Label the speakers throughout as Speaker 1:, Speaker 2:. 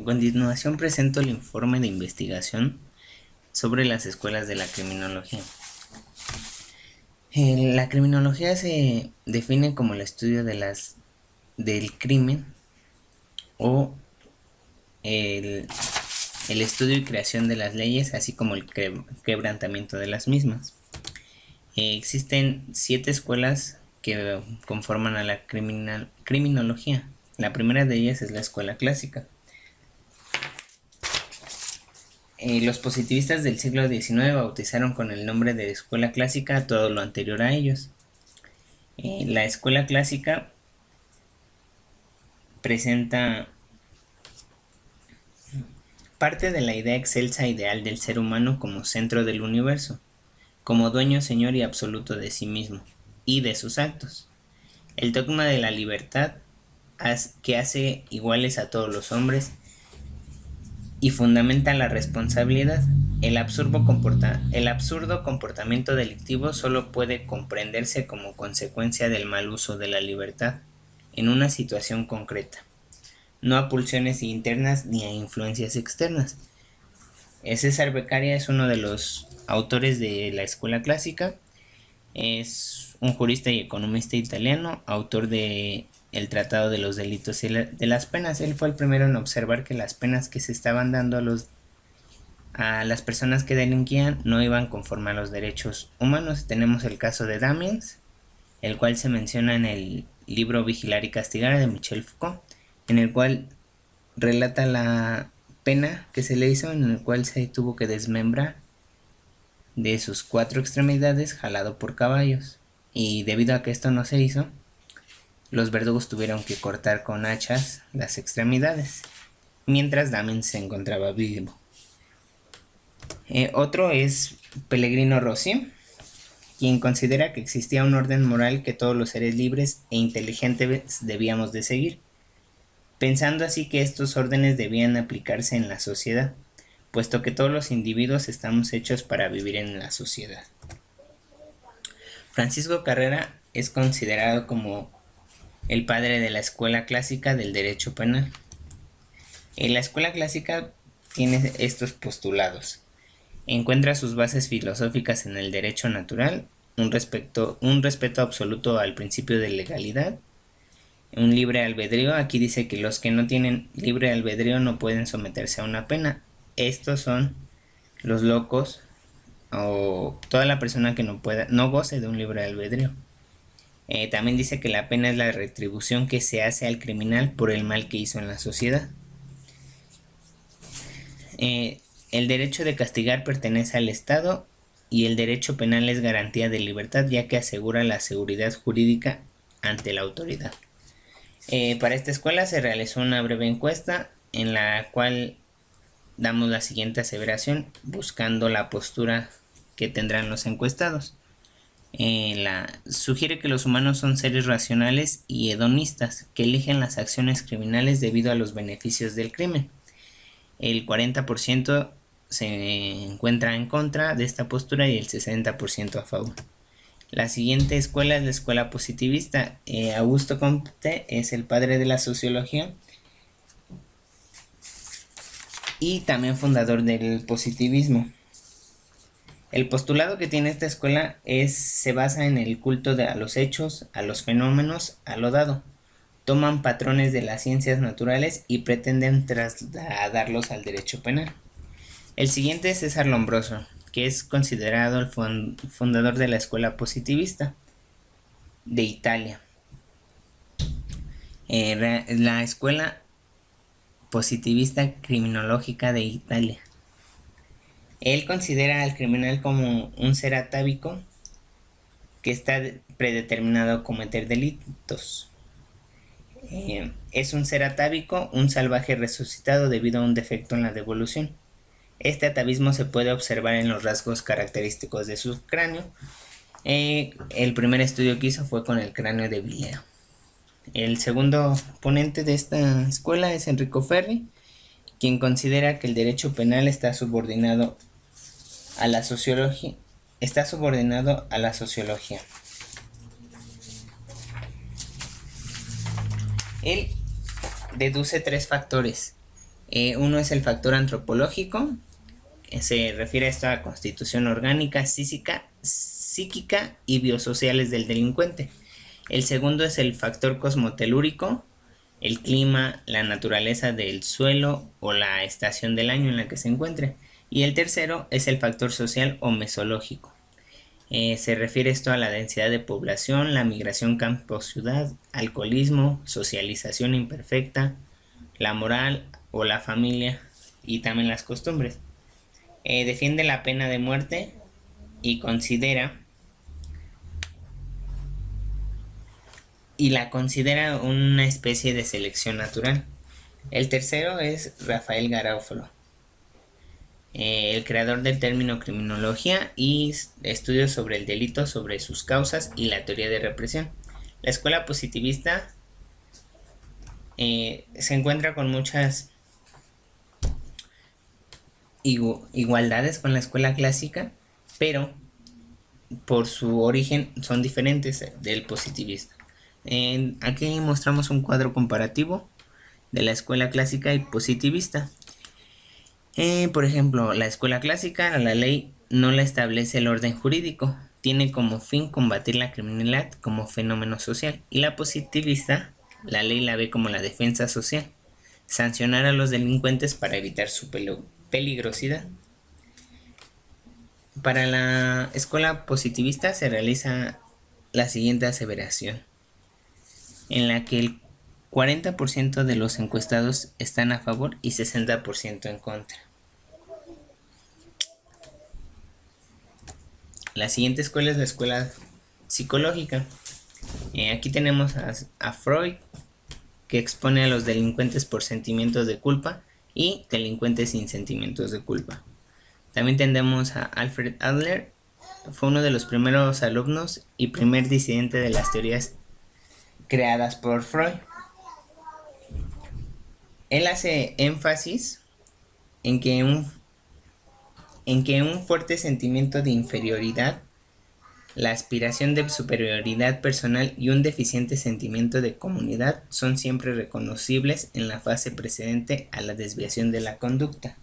Speaker 1: A continuación presento el informe de investigación sobre las escuelas de la criminología. La criminología se define como el estudio del crimen o el estudio y creación de las leyes, así como el quebrantamiento de las mismas. Existen 7 escuelas que conforman a la criminología. La primera de ellas es la escuela clásica. Los positivistas del siglo XIX bautizaron con el nombre de escuela clásica todo lo anterior a ellos. La escuela clásica presenta parte de la idea excelsa ideal del ser humano como centro del universo, como dueño, señor y absoluto de sí mismo y de sus actos. El dogma de la libertad que hace iguales a todos los hombres y fundamenta la responsabilidad. El absurdo comportamiento delictivo solo puede comprenderse como consecuencia del mal uso de la libertad en una situación concreta, no a pulsiones internas ni a influencias externas. César Beccaria es uno de los autores de la escuela clásica. Es un jurista y economista italiano, autor de el Tratado de los Delitos y de las Penas. Él fue el primero en observar que las penas que se estaban dando a las personas que delinquían no iban conforme a los derechos humanos. Tenemos el caso de Damiens, el cual se menciona en el libro Vigilar y Castigar de Michel Foucault, en el cual relata la pena que se le hizo, en el cual se tuvo que desmembrar de sus 4 extremidades jalado por caballos, y debido a que esto no se hizo, los verdugos tuvieron que cortar con hachas las extremidades, mientras Damiens se encontraba vivo. Otro es Pellegrino Rossi, quien considera que existía un orden moral que todos los seres libres e inteligentes debíamos de seguir, pensando así que estos órdenes debían aplicarse en la sociedad, puesto que todos los individuos estamos hechos para vivir en la sociedad. Francisco Carrera es considerado como el padre de la escuela clásica del derecho penal. La escuela clásica tiene estos postulados. Encuentra sus bases filosóficas en el derecho natural, un respeto absoluto al principio de legalidad, un libre albedrío. Aquí dice que los que no tienen libre albedrío no pueden someterse a una pena. Estos son los locos o toda la persona que no goce de un libre albedrío. También dice que la pena es la retribución que se hace al criminal por el mal que hizo en la sociedad. El derecho de castigar pertenece al Estado y el derecho penal es garantía de libertad, ya que asegura la seguridad jurídica ante la autoridad. Para esta escuela se realizó una breve encuesta en la cual damos la siguiente aseveración buscando la postura que tendrán los encuestados. Sugiere que los humanos son seres racionales y hedonistas que eligen las acciones criminales debido a los beneficios del crimen. El 40% se encuentra en contra de esta postura y el 60% a favor. La siguiente escuela es la escuela positivista. Augusto Comte es el padre de la sociología y también fundador del positivismo. El postulado que tiene esta escuela se basa en el culto a los hechos, a los fenómenos, a lo dado. Toman patrones de las ciencias naturales y pretenden trasladarlos al derecho penal. El siguiente es César Lombroso, que es considerado el fundador de la escuela positivista de Italia. La escuela positivista criminológica de Italia. Él considera al criminal como un ser atávico que está predeterminado a cometer delitos. Es un ser atávico, un salvaje resucitado debido a un defecto en la devolución. Este atavismo se puede observar en los rasgos característicos de su cráneo. El primer estudio que hizo fue con el cráneo de Vileo. El segundo ponente de esta escuela es Enrico Ferri, quien considera que el derecho penal está subordinado a la sociología. Él deduce 3 factores. Uno es el factor antropológico, se refiere a esta constitución orgánica, psíquica y biosociales del delincuente. El segundo es el factor cosmotelúrico, el clima, la naturaleza del suelo o la estación del año en la que se encuentre. Y el tercero es el factor social o mesológico. Se refiere esto a la densidad de población, la migración campo-ciudad, alcoholismo, socialización imperfecta, la moral o la familia y también las costumbres. Defiende la pena de muerte y la considera una especie de selección natural. El tercero es Rafael Garofalo, el creador del término criminología y estudios sobre el delito, sobre sus causas y la teoría de represión. La escuela positivista se encuentra con muchas igualdades con la escuela clásica, pero por su origen son diferentes del positivista. Aquí mostramos un cuadro comparativo de la escuela clásica y positivista. Por ejemplo, la escuela clásica, la ley no la establece el orden jurídico, tiene como fin combatir la criminalidad como fenómeno social, y la positivista, la ley la ve como la defensa social, sancionar a los delincuentes para evitar su peligrosidad. Para la escuela positivista se realiza la siguiente aseveración, en la que el 40% de los encuestados están a favor y 60% en contra. La siguiente escuela es la escuela psicológica. Aquí tenemos a Freud, que expone a los delincuentes por sentimientos de culpa y delincuentes sin sentimientos de culpa. También tenemos a Alfred Adler, fue uno de los primeros alumnos y primer disidente de las teorías creadas por Freud. Él hace énfasis en que un fuerte sentimiento de inferioridad, la aspiración de superioridad personal y un deficiente sentimiento de comunidad son siempre reconocibles en la fase precedente a la desviación de la conducta.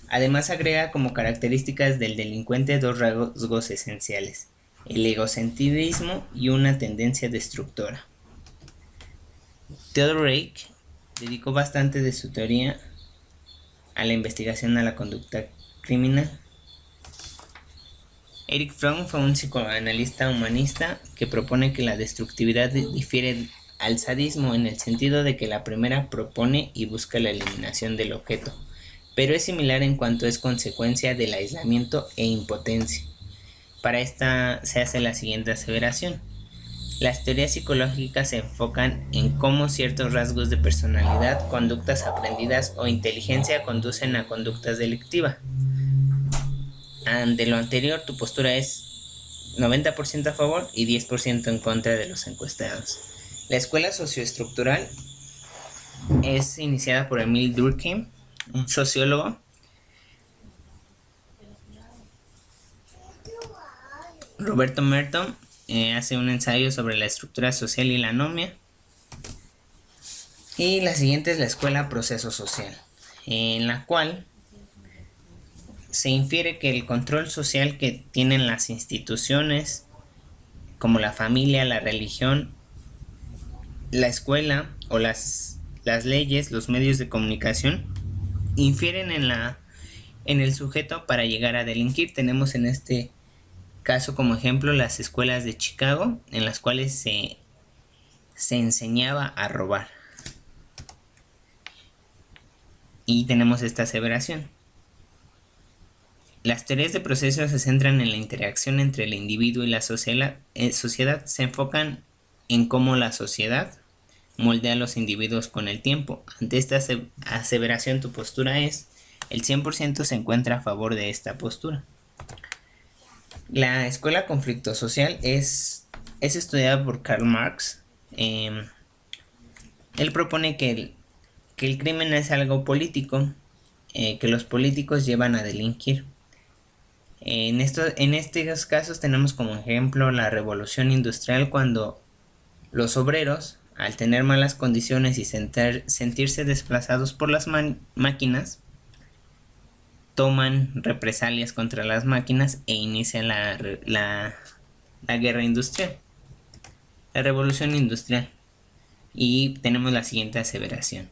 Speaker 1: Además agrega como características del delincuente dos rasgos esenciales, el egocentrismo y una tendencia destructora. Theodore Reik dedicó bastante de su teoría a la investigación a la conducta criminal. Erich Fromm fue un psicoanalista humanista que propone que la destructividad difiere al sadismo en el sentido de que la primera propone y busca la eliminación del objeto, pero es similar en cuanto es consecuencia del aislamiento e impotencia. Para esta se hace la siguiente aseveración. Las teorías psicológicas se enfocan en cómo ciertos rasgos de personalidad, conductas aprendidas o inteligencia conducen a conductas delictivas. Ante lo anterior, tu postura es 90% a favor y 10% en contra de los encuestados. La escuela socioestructural es iniciada por Emil Durkheim, un sociólogo. Roberto Merton hace un ensayo sobre la estructura social y la anomia. Y la siguiente es la escuela proceso social, en la cual se infiere que el control social que tienen las instituciones, como la familia, la religión, la escuela o las leyes, los medios de comunicación, infieren en el sujeto para llegar a delinquir. Tenemos en este caso como ejemplo las escuelas de Chicago, en las cuales se enseñaba a robar. Y tenemos esta aseveración. Las teorías de procesos se centran en la interacción entre el individuo y la sociedad. Se enfocan en cómo la sociedad moldea a los individuos con el tiempo. Ante esta aseveración, tu postura es: el 100% se encuentra a favor de esta postura. La escuela conflicto social es estudiada por Karl Marx. Él propone que el crimen es algo político, que los políticos llevan a delinquir. En estos casos tenemos como ejemplo la revolución industrial, cuando los obreros al tener malas condiciones y sentirse desplazados por las máquinas, toman represalias contra las máquinas e inicia la guerra industrial, la revolución industrial. Y tenemos la siguiente aseveración,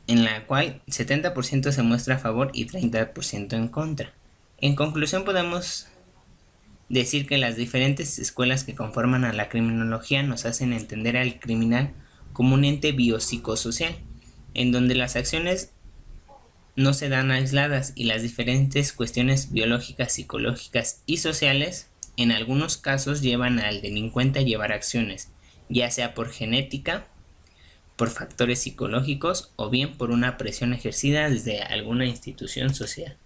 Speaker 1: en la cual 70% se muestra a favor y 30% en contra. En conclusión, podemos decir que las diferentes escuelas que conforman a la criminología nos hacen entender al criminal como un ente biopsicosocial, en donde las acciones no se dan aisladas y las diferentes cuestiones biológicas, psicológicas y sociales en algunos casos llevan al delincuente a llevar acciones, ya sea por genética, por factores psicológicos o bien por una presión ejercida desde alguna institución social.